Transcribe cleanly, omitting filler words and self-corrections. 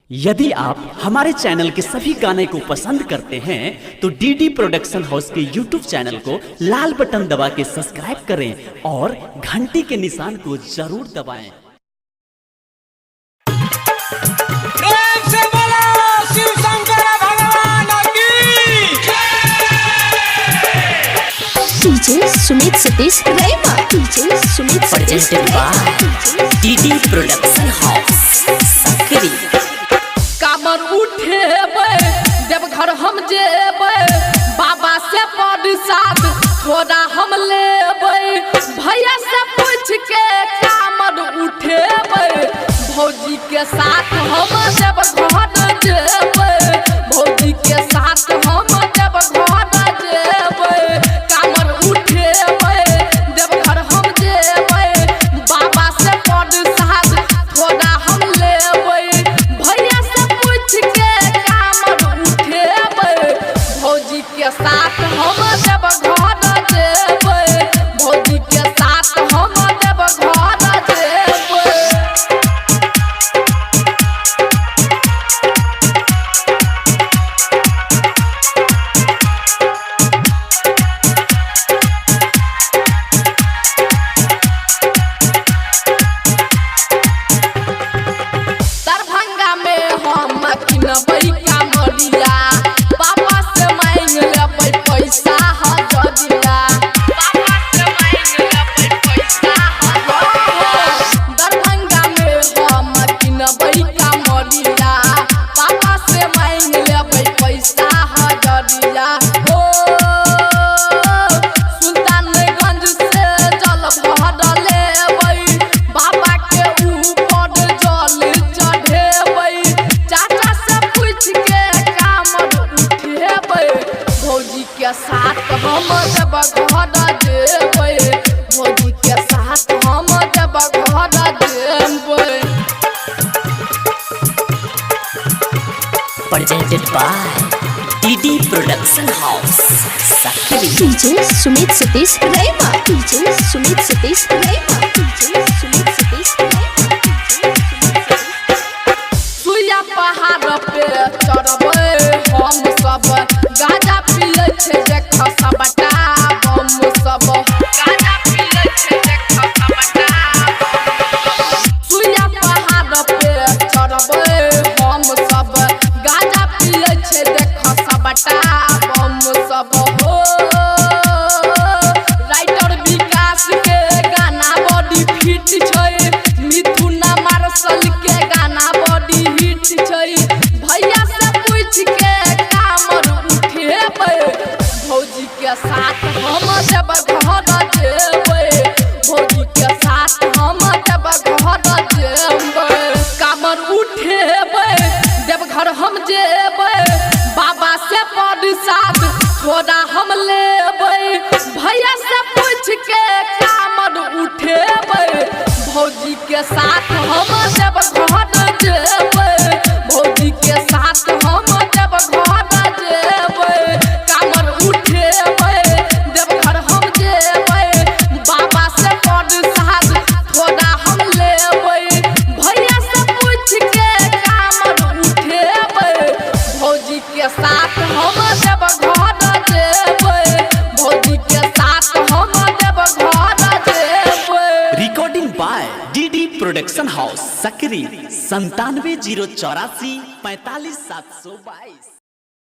यदि आप हमारे चैनल के सभी गाने को पसंद करते हैं तो डीडी प्रोडक्शन हाउस के यूट्यूब चैनल को लाल बटन दबा के सब्सक्राइब करें और घंटी के निशान को जरूर दबाएं। प्रेम से बोलो शिव शंकर भगवान की DJ Sumit Satish Rema DJ Sumit Satish Presented by DD production house Sakri. कामर उठेबै देवघर हम जेबै, बाबा से प्रसाद थोड़ा हम लेबै, भैया से पूछ के कामर उठेबै, भौजी के साथ हम देवघर जेबै, भौजी के साथ हम देवघर जेबै। कामर उठेबै देवघर हम जेबै, बाबा से प्रसाद थोड़ा हम लेबै, भैया से पूछ के कामर उठेबै, भौजी के साथ हम देवघर जेबै, भौजी के साथ हम देवघर जेबै। दरभंगा में हम किनबै कामरिया, पापा से मांग लेबै पैसा हजरिया, पापा से मांग लेबै पैसा हजरिया। दरभंगा में हम किनबै कामरिया, पापा से मांग लेबै पैसा हजरिया। हो सुल्तानगंज से जल भर लेबै, बाबा के ऊपर जल चढ़ेबै, चाचा से पूछ के कामर उठेबै, भौजी के साथ हम देवघर जेबै, भौजी के साथ हम देवघर जेबै। Presented by DD production house Sakri. DJ Sumit Satish Rema DJ Sumit Satish Rema DJ Sumit Satish Rema. सुइया पहाड़ पे चढ़बै हम सब, गाजा पियै छै देख सबटा बम सब, गाजा पियै छै देख सबटा बम। सुइया पहाड़ पे चढ़बै हम सब, गाजा पियै छै देख सबटा बम सब। हो राइटर विकास के गाना बड़ी फिट छै, मिथुन मार्शल के गाना बड़ी हिट छै, भैया से पूछ के कामर उठेबै, भौजी के साथ हम देवघर जेबै, भौजी के साथ हम देवघर जेबै। कामर उठेबै देवघर हम जेबै, बाबा से प्रसाद थोड़ा हम लेबै, भैया से पूछ के कामर उठेबै, भौजी के साथ हम देवघर जेबै, भौजी के साथ हम देवघर जेबै। कामर उठेबै देवघर हम जेबै, बाबा से प्रसाद थोड़ा हम लेबै, भैया से पूछ के कामर उठेबै, भौजी के साथ हम देवघर जेबै, भौजी के साथ हम देवघर जेबै। Recording by DD production house Sakri 97 084 45 722।